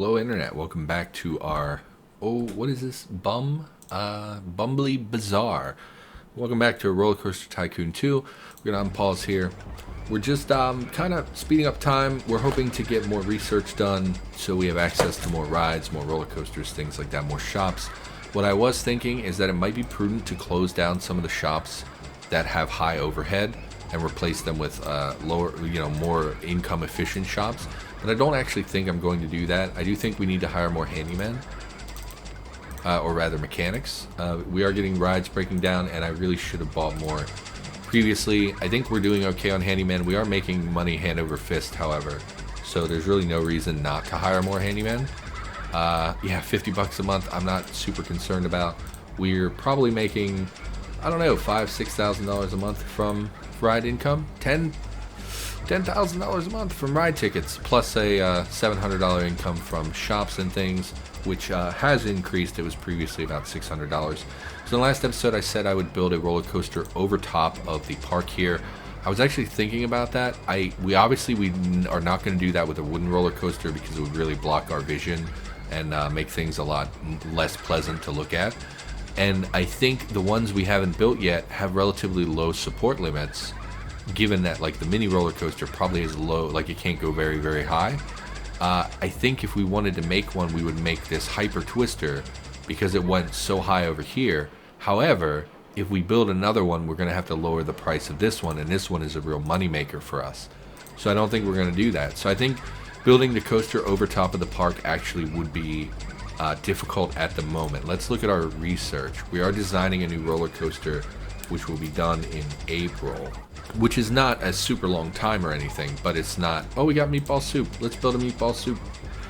Hello Internet, welcome back to our, what is this, Bumbly Bazaar. Welcome back to RollerCoaster Tycoon 2. We're gonna unpause here. We're just kind of speeding up time. We're hoping to get more research done so we have access to more rides, more roller coasters, things like that, more shops. What I was thinking is that it might be prudent to close down some of the shops that have high overhead and replace them with lower, more income efficient shops. But I don't actually think I'm going to do that. I do think we need to hire more handymen, or rather mechanics. We are getting rides breaking down, and I really should have bought more previously. I think we're doing okay on handymen. We are making money hand over fist, however, so there's really no reason not to hire more handymen. Yeah, 50 bucks a month, I'm not super concerned about. We're probably making, I don't know, $5,000–6,000 a month from ride income. $10,000 a month from ride tickets, plus a $700 income from shops and things, which has increased. It was previously about $600. So in the last episode I said I would build a roller coaster over top of the park here. I was actually thinking about that. We are not going to do that with a wooden roller coaster because it would really block our vision and make things a lot less pleasant to look at. And I think the ones we haven't built yet have relatively low support limits, given that like the mini roller coaster probably is low, like it can't go very, very high. I think if we wanted to make one, we would make this hyper twister because it went so high over here. However, if we build another one, we're going to have to lower the price of this one, and this one is a real money maker for us. So I don't think we're going to do that. So I think building the coaster over top of the park actually would be difficult at the moment. Let's look at our research. We are designing a new roller coaster, which will be done in April, which is not a super long time or anything, but it's not, oh, we got meatball soup, let's build a meatball soup.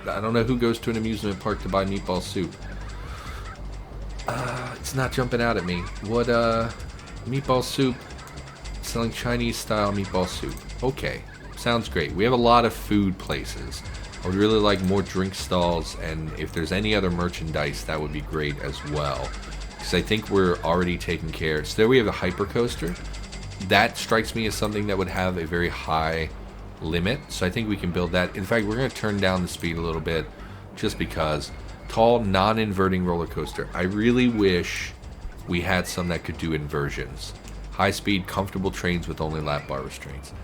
I don't know who goes to an amusement park to buy meatball soup. It's not jumping out at me. What, meatball soup, selling Chinese style meatball soup. Okay, sounds great. We have a lot of food places. I would really like more drink stalls, and if there's any other merchandise, that would be great as well, because I think we're already taking care. So there we have a hyper coaster. That strikes me as something that would have a very high limit, so I think we can build that. In fact, we're going to turn down the speed a little bit just because. Tall, non-inverting roller coaster. I really wish we had some that could do inversions. High speed, comfortable trains with only lap bar restraints.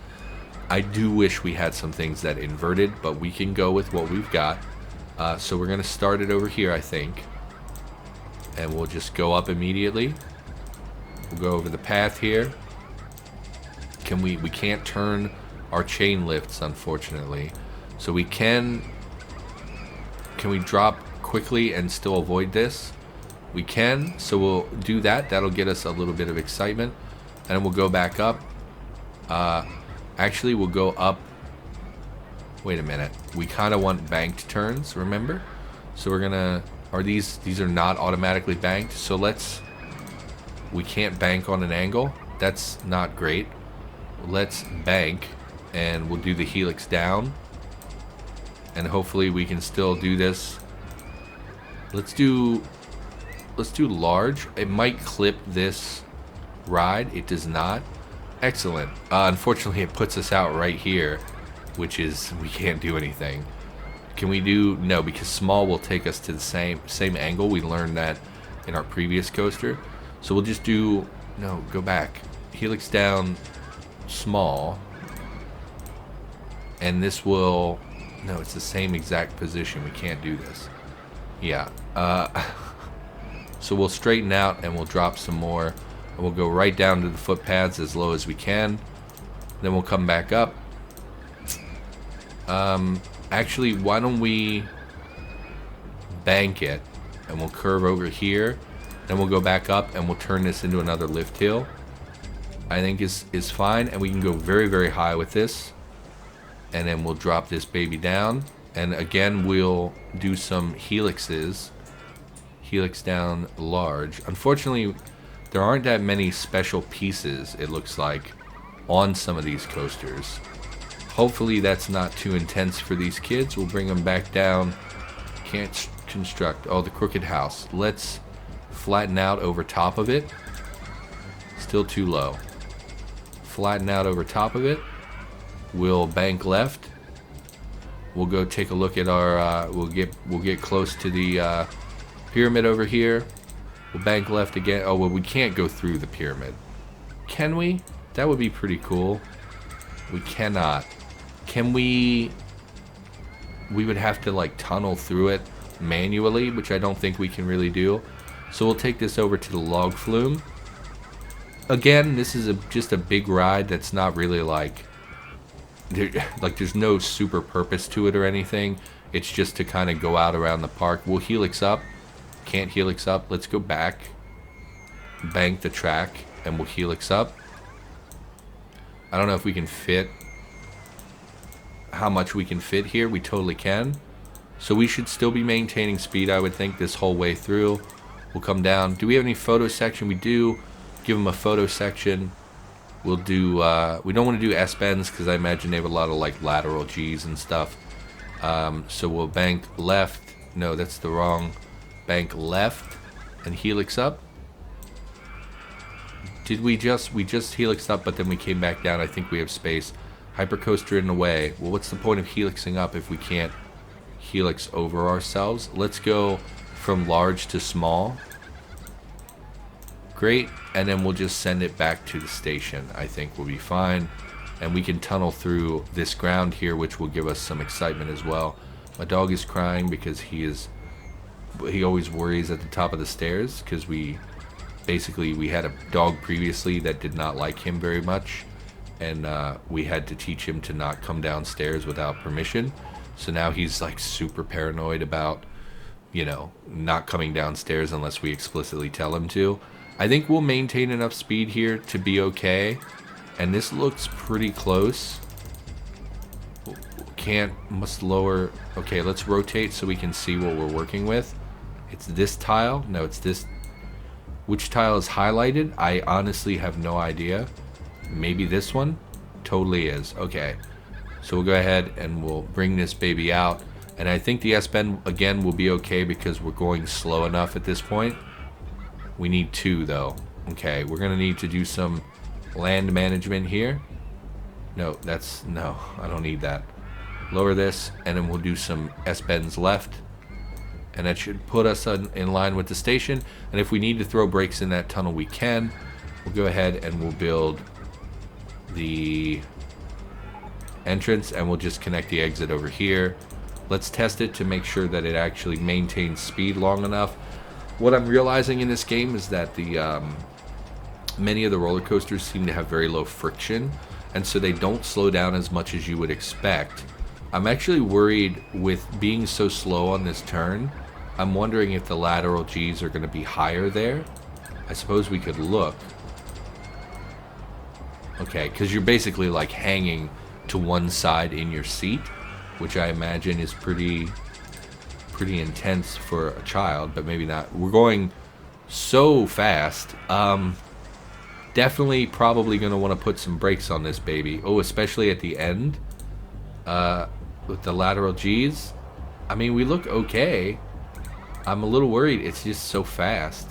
I do wish we had some things that inverted, but we can go with what we've got. So we're going to start it over here, I think, and we'll just go up immediately. We'll go over the path here. We can't turn our chain lifts, unfortunately. So we can we drop quickly and still avoid this? We can, so we'll do that. That'll get us a little bit of excitement. And then we'll go back up. Actually, we'll go up. Wait a minute. We kind of want banked turns, remember? So we're gonna, these are not automatically banked, so we can't bank on an angle. That's not great. Let's bank, and we'll do the helix down, and hopefully we can still do this. Let's do large. It might clip this ride. It does not. Excellent. Unfortunately, it puts us out right here, which is, we can't do anything. Can we do, no, because small will take us to the same angle. We learned that in our previous coaster. So we'll just do, no, go back. Helix down, small, and this will, no, it's the same exact position. We can't do this. Yeah. So we'll straighten out and we'll drop some more, and we'll go right down to the footpaths as low as we can. Then we'll come back up. Actually, why don't we bank it and we'll curve over here, then we'll go back up and we'll turn this into another lift hill. I think is fine, and we can go very, very high with this, and then we'll drop this baby down, and again we'll do some helixes. Helix down large. Unfortunately, there aren't that many special pieces, it looks like, on some of these coasters. Hopefully that's not too intense for these kids. We'll bring them back down. Can't construct. Oh, the crooked house. Let's flatten out over top of it. Still too low. Flatten out over top of it. We'll bank left. We'll go take a look at our. We'll get close to the pyramid over here. We'll bank left again. Oh well, we can't go through the pyramid. Can we? That would be pretty cool. We cannot. Can we? We would have to like tunnel through it manually, which I don't think we can really do. So we'll take this over to the log flume. Again, this is just a big ride that's not really like there's no super purpose to it or anything. It's just to kind of go out around the park. We'll helix up. Can't helix up. Let's go back. Bank the track and we'll helix up. I don't know if we can fit how much we can fit here. We totally can. So we should still be maintaining speed, I would think, this whole way through. We'll come down. Do we have any photo section? We do. Give them a photo section. We'll do, we don't want to do S-bends because I imagine they have a lot of like lateral G's and stuff. So we'll bank left. No, that's the wrong. Bank left and helix up. Did we just helixed up, but then we came back down. I think we have space. Hypercoaster in the way. Well, what's the point of helixing up if we can't helix over ourselves? Let's go from large to small. Great. And then we'll just send it back to the station. I think we'll be fine. And we can tunnel through this ground here, which will give us some excitement as well. My dog is crying because he always worries at the top of the stairs because we had a dog previously that did not like him very much. And we had to teach him to not come downstairs without permission. So now he's like super paranoid about, not coming downstairs unless we explicitly tell him to. I think we'll maintain enough speed here to be okay. And this looks pretty close. Must lower. Okay, let's rotate so we can see what we're working with. It's this tile. No, it's this. Which tile is highlighted? I honestly have no idea. Maybe this one? Totally is. Okay. So we'll go ahead and we'll bring this baby out. And I think the S-bend, again, will be okay because we're going slow enough at this point. We need 2, though. Okay, we're going to need to do some land management here. No, I don't need that. Lower this, and then we'll do some S-bends left. And that should put us in line with the station. And if we need to throw brakes in that tunnel, we can. We'll go ahead and we'll build the entrance, and we'll just connect the exit over here. Let's test it to make sure that it actually maintains speed long enough. What I'm realizing in this game is that many of the roller coasters seem to have very low friction, and so they don't slow down as much as you would expect. I'm actually worried with being so slow on this turn. I'm wondering if the lateral G's are going to be higher there. I suppose we could look. Okay, because you're basically like hanging to one side in your seat, which I imagine is pretty intense for a child, but maybe not. We're going so fast. Definitely probably going to want to put some brakes on this baby. Oh, especially at the end with the lateral G's. I mean, we look okay. I'm a little worried. It's just so fast.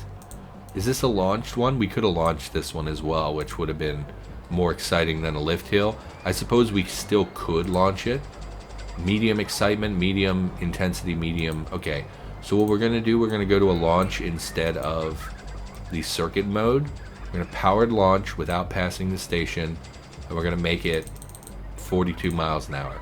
Is this a launched one? We could have launched this one as well, which would have been more exciting than a lift hill. I suppose we still could launch it. Medium excitement, medium intensity, medium. Okay, so what we're going to do, we're going to go to a launch instead of the circuit mode. We're going to powered launch without passing the station, and we're going to make it 42 miles an hour.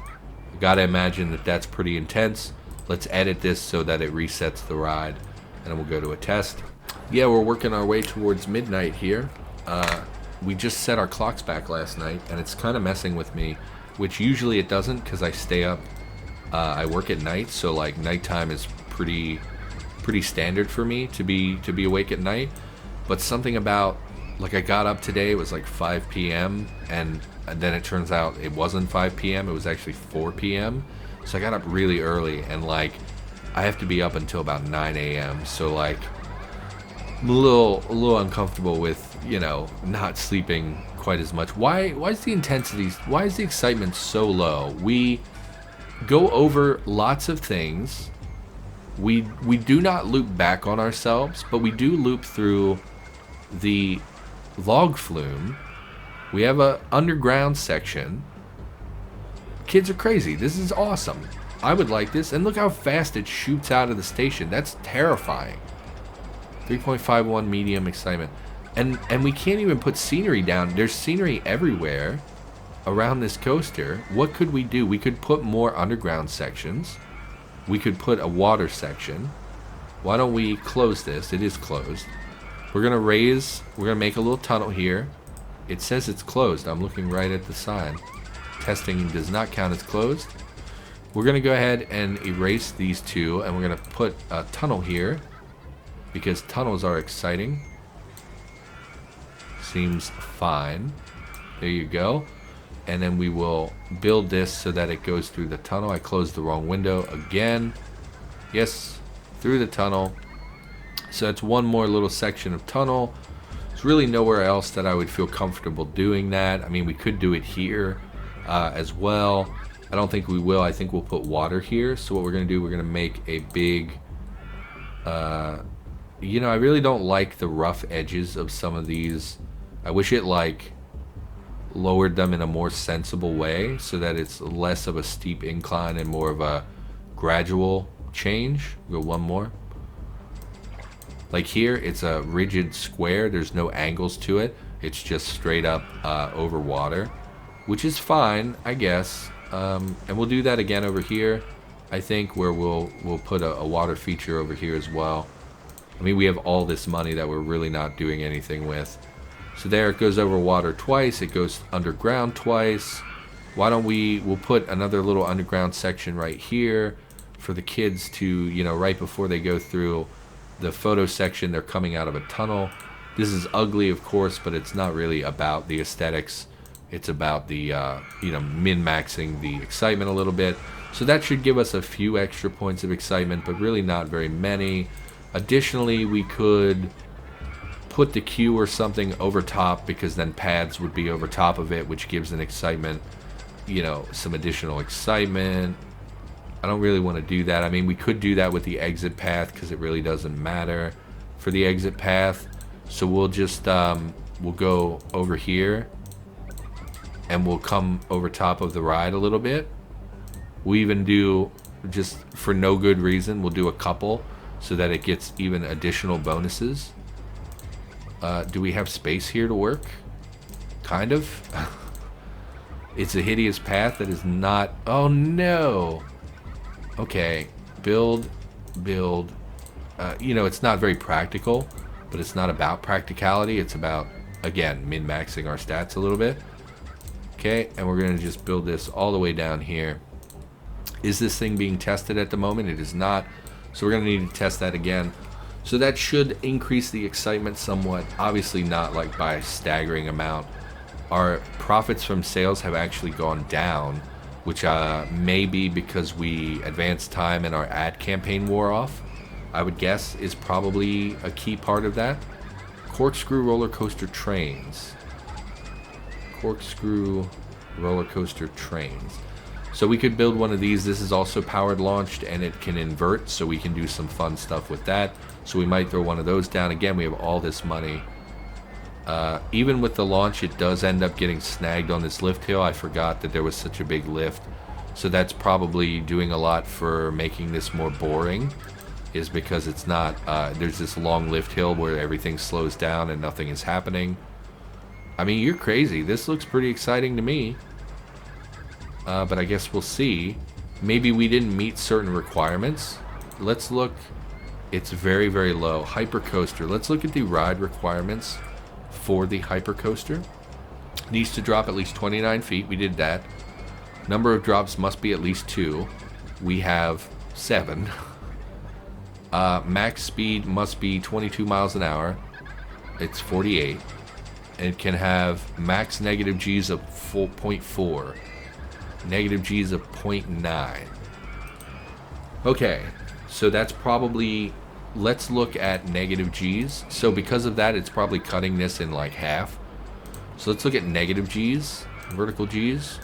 You got to imagine that that's pretty intense. Let's edit this so that it resets the ride, and then we'll go to a test. Yeah, we're working our way towards midnight here. We just set our clocks back last night, and it's kind of messing with me, which usually it doesn't because I stay up. I work at night, so like nighttime is pretty standard for me to be awake at night. But something about, like, I got up today, it was like 5 p.m. and then it turns out it wasn't 5 p.m. It was actually 4 p.m. So I got up really early, and like I have to be up until about 9 a.m. So like I'm a little uncomfortable with, not sleeping quite as much. Why is the intensity, why is the excitement so low? We go over lots of things. We do not loop back on ourselves, but we do loop through the log flume. We have a underground section. Kids are crazy. This is awesome. I would like this. And look how fast it shoots out of the station. That's terrifying. 3.51 medium excitement. And we can't even put scenery down. There's scenery everywhere around this coaster. What could we do? We could put more underground sections. We could put a water section. Why don't we close this? It is closed. We're going to make a little tunnel here. It says it's closed. I'm looking right at the sign. Testing does not count as closed. We're going to go ahead and erase these two, and we're going to put a tunnel here because tunnels are exciting. Seems fine. There you go. And then we will build this so that it goes through the tunnel. I closed the wrong window again. Yes, through the tunnel. So it's one more little section of tunnel. There's really nowhere else that I would feel comfortable doing that. I mean, we could do it here as well. I don't think we will. I think we'll put water here. So what we're going to do, we're going to make a big... you know, I really don't like the rough edges of some of these. I wish it like lowered them in a more sensible way so that it's less of a steep incline and more of a gradual change. Go one more. Like here, it's a rigid square. There's no angles to it. It's just straight up over water, which is fine, I guess. And we'll do that again over here, I think, where we'll put a water feature over here as well. I mean, we have all this money that we're really not doing anything with. So there it goes over water twice. It goes underground twice. Why don't we'll put another little underground section right here for the kids to, you know, right before they go through the photo section, they're coming out of a tunnel. This is ugly, of course, but it's not really about the aesthetics. It's about the, you know, min-maxing the excitement a little bit. So that should give us a few extra points of excitement, but really not very many. Additionally, we could put the queue or something over top, because then pads would be over top of it, which gives an excitement, you know, some additional excitement. I don't really want to do that. I mean, we could do that with the exit path because it really doesn't matter for the exit path. So we'll just, we'll go over here and we'll come over top of the ride a little bit. We even do, just for no good reason, we'll do a couple so that it gets even additional bonuses. Do we have space here to work? Kind of. It's a hideous path that is not... Oh no! Okay, build. You know, it's not very practical, but it's not about practicality. It's about, again, min-maxing our stats a little bit. Okay, and we're going to just build this all the way down here. Is this thing being tested at the moment? It is not. So we're going to need to test that again. So that should increase the excitement somewhat. Obviously not like by a staggering amount. Our profits from sales have actually gone down, which may be because we advanced time and our ad campaign wore off. I would guess is probably a key part of that. Corkscrew roller coaster trains. Corkscrew roller coaster trains. So we could build one of these. This is also powered launched and it can invert, so we can do some fun stuff with that. So we might throw one of those down. Again, we have all this money. Even with the launch, it does end up getting snagged on this lift hill. I forgot that there was such a big lift. So that's probably doing a lot for making this more boring, is because it's not, there's this long lift hill where everything slows down and nothing is happening. I mean, you're crazy. This looks pretty exciting to me. But I guess we'll see. Maybe we didn't meet certain requirements. Let's look. It's very, very low. Hypercoaster. Let's look at the ride requirements for the hypercoaster. Needs to drop at least 29 feet. We did that. Number of drops must be at least 2. We have 7. Max speed must be 22 miles an hour. It's 48. It can have max negative G's of 0.4. Negative G's of 0.9. Okay, so that's probably... Let's look at negative G's. So because of that, it's probably cutting this in like half. So let's look at negative G's, vertical G's.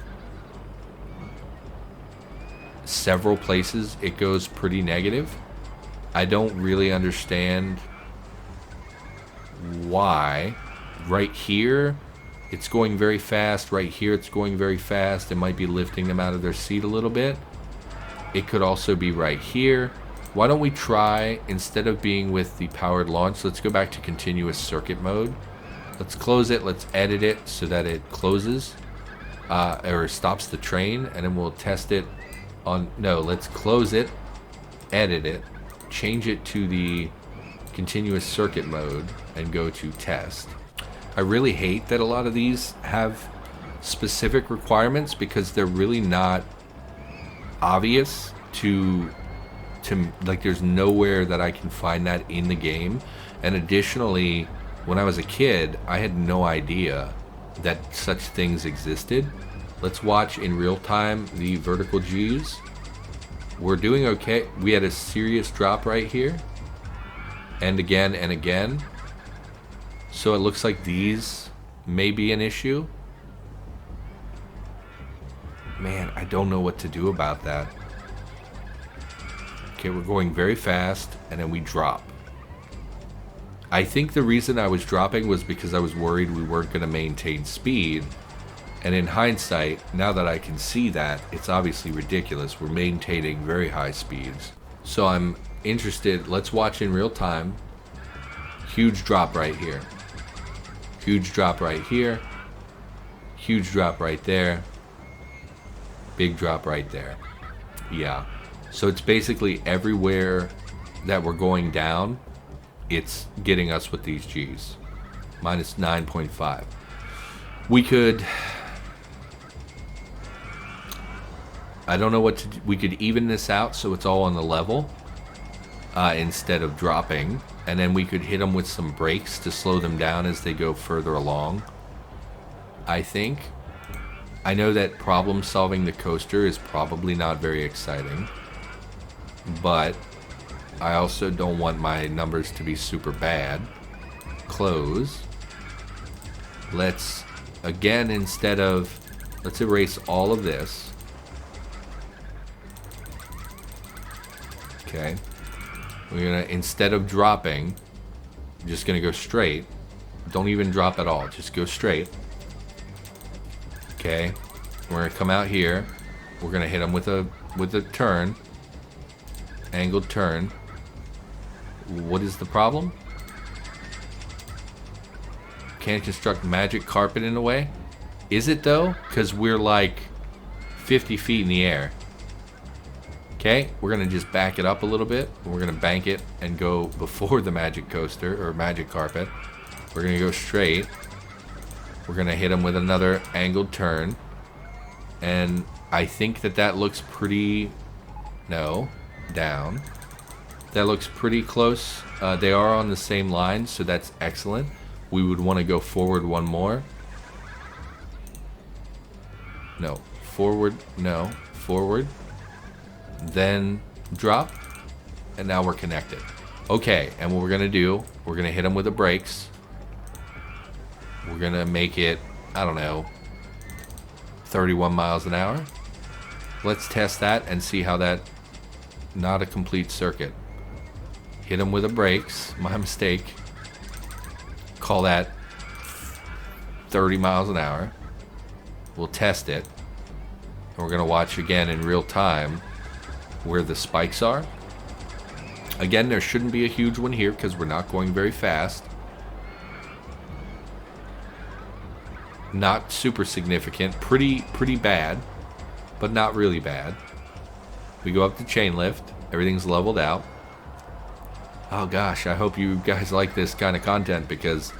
Several places it goes pretty negative. I don't really understand why. Right here, it's going very fast. Right here, it's going very fast. It might be lifting them out of their seat a little bit. It could also be right here. Why don't we try, instead of being with the powered launch, let's go back to continuous circuit mode. Let's close it. Let's edit it so that it closes or stops the train, and then we'll test it on, no, let's close it, edit it, change it to the continuous circuit mode, and go to test. I really hate that a lot of these have specific requirements because they're really not obvious to like, there's nowhere that I can find that in the game. And additionally, when I was a kid, I had no idea that such things existed. Let's watch in real time the vertical G's. We're doing okay. We had a serious drop right here, and again and again. So it looks like these may be an issue. Man, I don't know what to do about that. Okay, we're going very fast, and then we drop. I think the reason I was dropping was because I was worried we weren't going to maintain speed. And in hindsight, now that I can see that, it's obviously ridiculous. We're maintaining very high speeds. So I'm interested. Let's watch in real time. Huge drop right here. Huge drop right here. Huge drop right there. Big drop right there. Yeah. So it's basically everywhere that we're going down, it's getting us with these G's. Minus 9.5. We could, I don't know what to do. We could even this out so it's all on the level instead of dropping. And then we could hit them with some brakes to slow them down as they go further along, I think. I know that problem solving the coaster is probably not very exciting, but I also don't want my numbers to be super bad. Close. Let's, again, instead of, let's erase all of this. Okay. We're gonna, instead of dropping, I'm just gonna go straight. Don't even drop at all, just go straight. Okay. We're gonna come out here. We're gonna hit them with a turn. Angled turn. What is the problem? Can't construct magic carpet in a way? Is it though? Because we're like 50 feet in the air. Okay, we're gonna just back it up a little bit. We're gonna bank it and go before the magic coaster or magic carpet. We're gonna go straight. We're gonna hit them with another angled turn. And I think that looks pretty, no, down. That looks pretty close. They are on the same line, so that's excellent. We would want to go forward one more. No, forward, no, forward. Then drop, and now we're connected. Okay, and what we're gonna do, we're gonna hit them with the brakes. We're gonna make it, I don't know, 31 miles an hour. Let's test that and see how that, not a complete circuit. Hit them with the brakes, my mistake. Call that 30 miles an hour. We'll test it. And we're gonna watch again in real time where the spikes are. Again, there shouldn't be a huge one here because we're not going very fast. Not super significant. Pretty bad, but not really bad. We go up the chain lift. Everything's leveled out. Oh gosh, I hope you guys like this kind of content because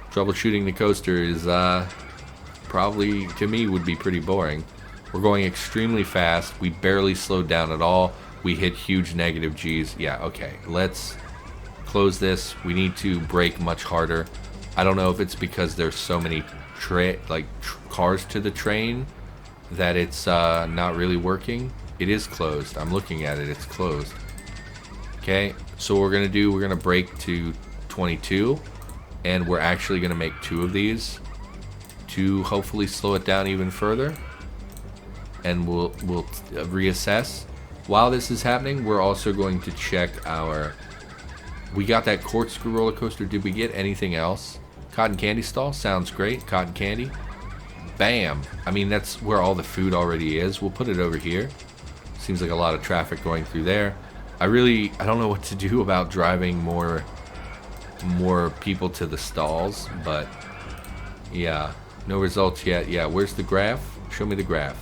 troubleshooting the coaster is probably, to me, would be pretty boring. We're going extremely fast. We barely slowed down at all. We hit huge negative G's. Yeah, okay. Let's close this. We need to brake much harder. I don't know if it's because there's so many cars to the train that it's not really working. It is closed. I'm looking at it. It's closed. Okay, so what we're going to do, we're going to brake to 22, and we're actually going to make 2 of these to hopefully slow it down even further, and we'll reassess. While this is happening, we're also going to check our, we got that corkscrew roller coaster. Did we get anything else? Cotton candy stall sounds great. Cotton candy, bam. I mean, that's where all the food already is. We'll put it over here. Seems like a lot of traffic going through there. I don't know what to do about driving more people to the stalls, but yeah, no results yet. Yeah, where's the graph? Show me the graph.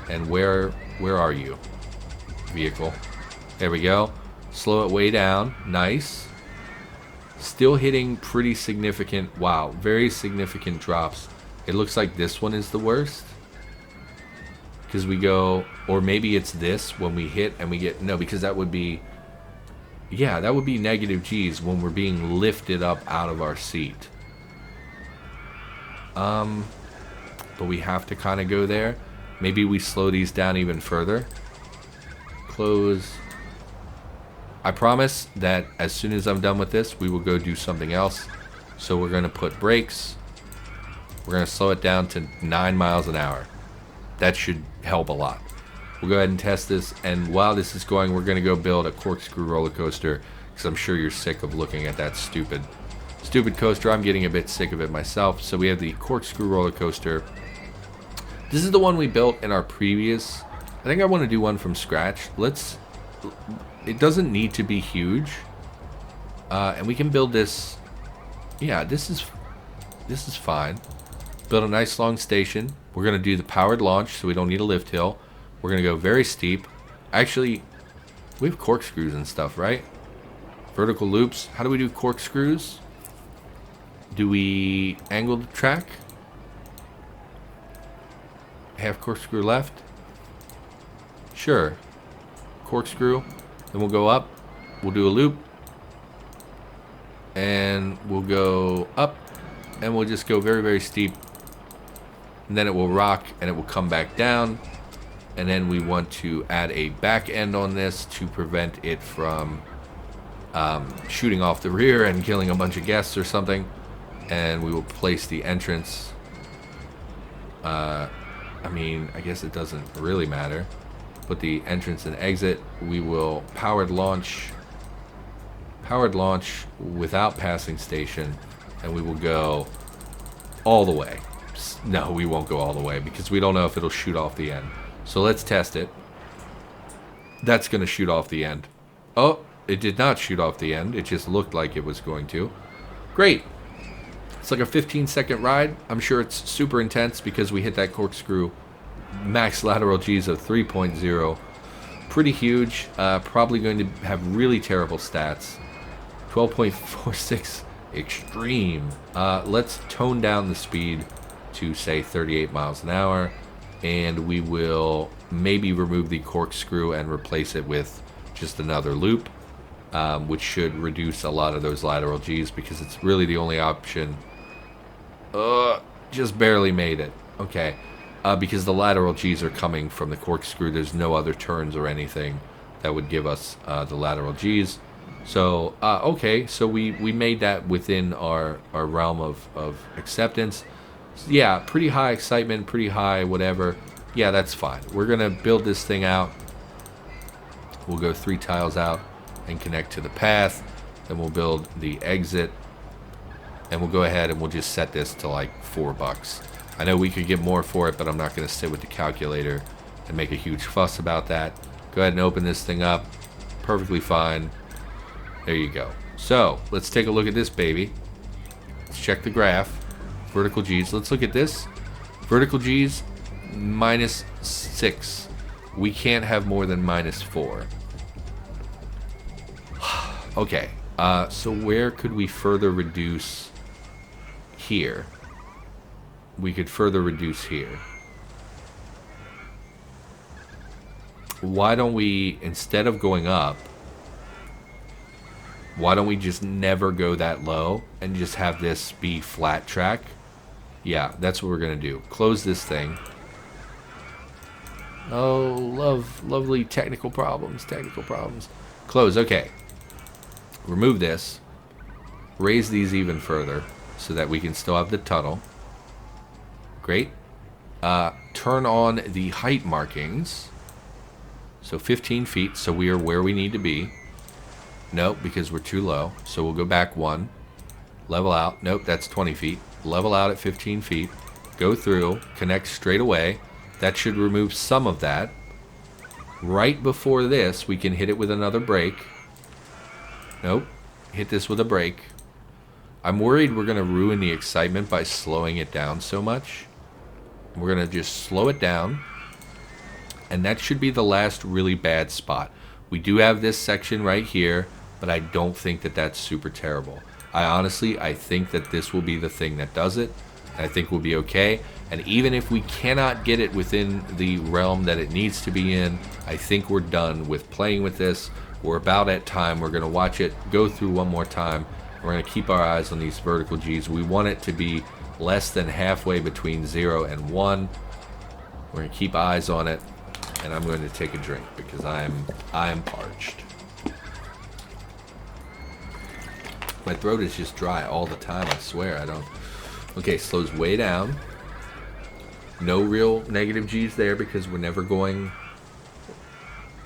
And where are you, vehicle? There we go. Slow it way down. Nice. Still hitting pretty significant, wow, very significant drops. It looks like this one is the worst. Because we go, or maybe it's this when we hit and we get, no, because that would be, yeah, that would be negative G's when we're being lifted up out of our seat. But we have to kind of go there. Maybe we slow these down even further. Close. I promise that as soon as I'm done with this, we will go do something else. So we're going to put brakes. We're going to slow it down to 9 miles an hour. That should help a lot. We'll go ahead and test this. And while this is going, we're going to go build a corkscrew roller coaster. Because I'm sure you're sick of looking at that stupid coaster. I'm getting a bit sick of it myself. So we have the corkscrew roller coaster. This is the one we built in our previous. I think I want to do one from scratch. It doesn't need to be huge. And we can build this. Yeah, this is fine. Build a nice long station. We're going to do the powered launch, so we don't need a lift hill. We're going to go very steep. Actually, we have corkscrews and stuff, right? Vertical loops. How do we do corkscrews? Do we angle the track? Half corkscrew left? Sure. Corkscrew. Then we'll go up. We'll do a loop. And we'll go up. And we'll just go very, very steep. And then it will rock and it will come back down. And then we want to add a back end on this to prevent it from shooting off the rear and killing a bunch of guests or something. And we will place the entrance. I mean, I guess it doesn't really matter. Put the entrance and exit. We will powered launch without passing station. And we will go all the way. No, we won't go all the way because we don't know if it'll shoot off the end. So let's test it. That's going to shoot off the end. Oh, it did not shoot off the end. It just looked like it was going to. Great. It's like a 15-second ride. I'm sure it's super intense because we hit that corkscrew. Max lateral G's of 3.0. Pretty huge. Probably going to have really terrible stats. 12.46 extreme. Let's tone down the speed to say 38 miles an hour. And we will maybe remove the corkscrew and replace it with just another loop. Which should reduce a lot of those lateral G's because it's really the only option. Just barely made it. Okay. Because the lateral G's are coming from the corkscrew. There's no other turns or anything that would give us the lateral G's. So, okay. So we made that within our realm of acceptance. So yeah, pretty high excitement, pretty high whatever. Yeah, that's fine. We're going to build this thing out. We'll go 3 tiles out and connect to the path. Then we'll build the exit. And we'll go ahead and we'll just set this to like $4. I know we could get more for it, but I'm not going to sit with the calculator and make a huge fuss about that. Go ahead and open this thing up. Perfectly fine. There you go. So, let's take a look at this baby. Let's check the graph. Vertical G's. Let's look at this. Vertical G's, -6. We can't have more than -4. Okay. So where could we further reduce here? We could further reduce here. Why don't we, instead of going up, why don't we just never go that low and just have this be flat track? Yeah, that's what we're going to do. Close this thing. Oh, lovely technical problems. Close, okay. Remove this. Raise these even further so that we can still have the tunnel. Great. Turn on the height markings. So 15 feet, so we are where we need to be. Nope, because we're too low. So we'll go back 1. Level out. Nope, that's 20 feet. Level out at 15 feet. Go through. Connect straight away. That should remove some of that. Right before this, we can hit it with another brake. Nope. Hit this with a brake. I'm worried we're going to ruin the excitement by slowing it down so much. We're going to just slow it down. And that should be the last really bad spot. We do have this section right here, but I don't think that that's super terrible. I think that this will be the thing that does it. I think we'll be okay. And even if we cannot get it within the realm that it needs to be in, I think we're done with playing with this. We're about at time. We're going to watch it go through one more time. We're going to keep our eyes on these vertical G's. We want it to be less than halfway between 0 and 1. We're going to keep eyes on it. And I'm going to take a drink because I'm parched. My throat is just dry all the time, I swear. I don't... Okay, slows way down. No real negative G's there because we're never going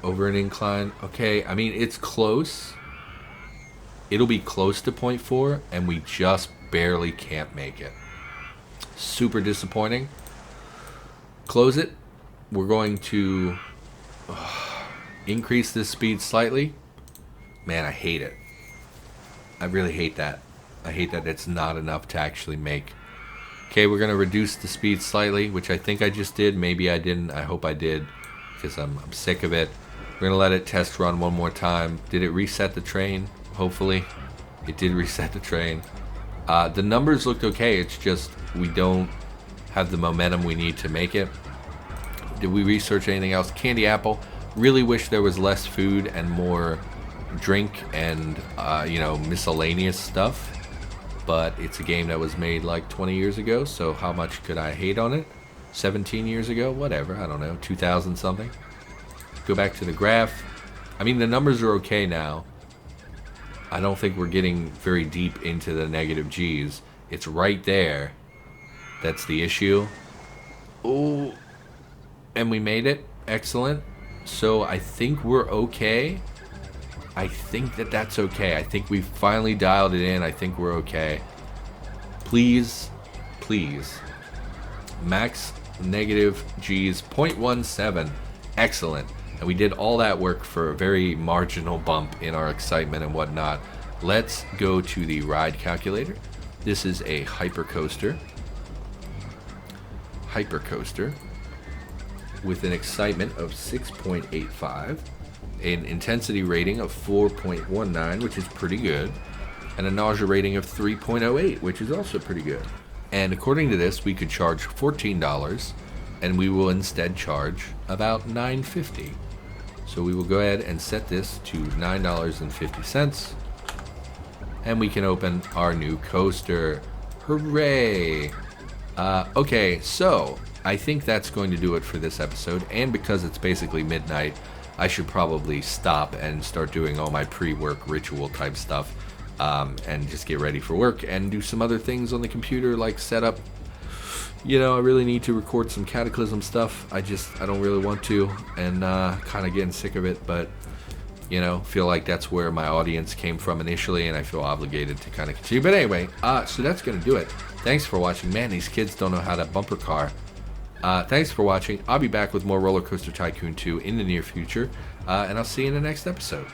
over an incline. Okay, I mean, it's close. It'll be close to 0.4, and we just barely can't make it. Super disappointing. Close it. We're going to increase this speed slightly. Man, I hate it. I really hate that. I hate that it's not enough to actually make. Okay, we're going to reduce the speed slightly, which I think I just did. Maybe I didn't. I hope I did because I'm sick of it. We're going to let it test run one more time. Did it reset the train? Hopefully. It did reset the train. The numbers looked okay. It's just we don't have the momentum we need to make it. Did we research anything else? Candy apple. Really wish there was less food and more drink and miscellaneous stuff, but it's a game that was made like 20 years ago, so how much could I hate on it? 17 years ago, whatever, I don't know, 2000 something. Go back to the graph. I mean, the numbers are okay now. I don't think we're getting very deep into the negative G's. It's right there. That's the issue. Oh, and we made it. Excellent. So I think we're okay. I think that that's okay. I think we finally dialed it in. I think we're okay. Please, please. Max negative G's 0.17. Excellent. And we did all that work for a very marginal bump in our excitement and whatnot. Let's go to the ride calculator. This is a hypercoaster. Hypercoaster with an excitement of 6.85. An intensity rating of 4.19, which is pretty good, and a nausea rating of 3.08, which is also pretty good. And according to this, we could charge $14, and we will instead charge about $9.50. So we will go ahead and set this to $9.50, and we can open our new coaster. Hooray! Okay, so I think that's going to do it for this episode, and because it's basically midnight, I should probably stop and start doing all my pre-work ritual type stuff, and just get ready for work and do some other things on the computer, like set up. You know, I really need to record some Cataclysm stuff. I don't really want to, and kind of getting sick of it, but you know, feel like that's where my audience came from initially, and I feel obligated to kind of continue. But anyway, so that's gonna do it. Thanks for watching. Man, these kids don't know how to bumper car. Thanks for watching. I'll be back with more RollerCoaster Tycoon 2 in the near future, and I'll see you in the next episode.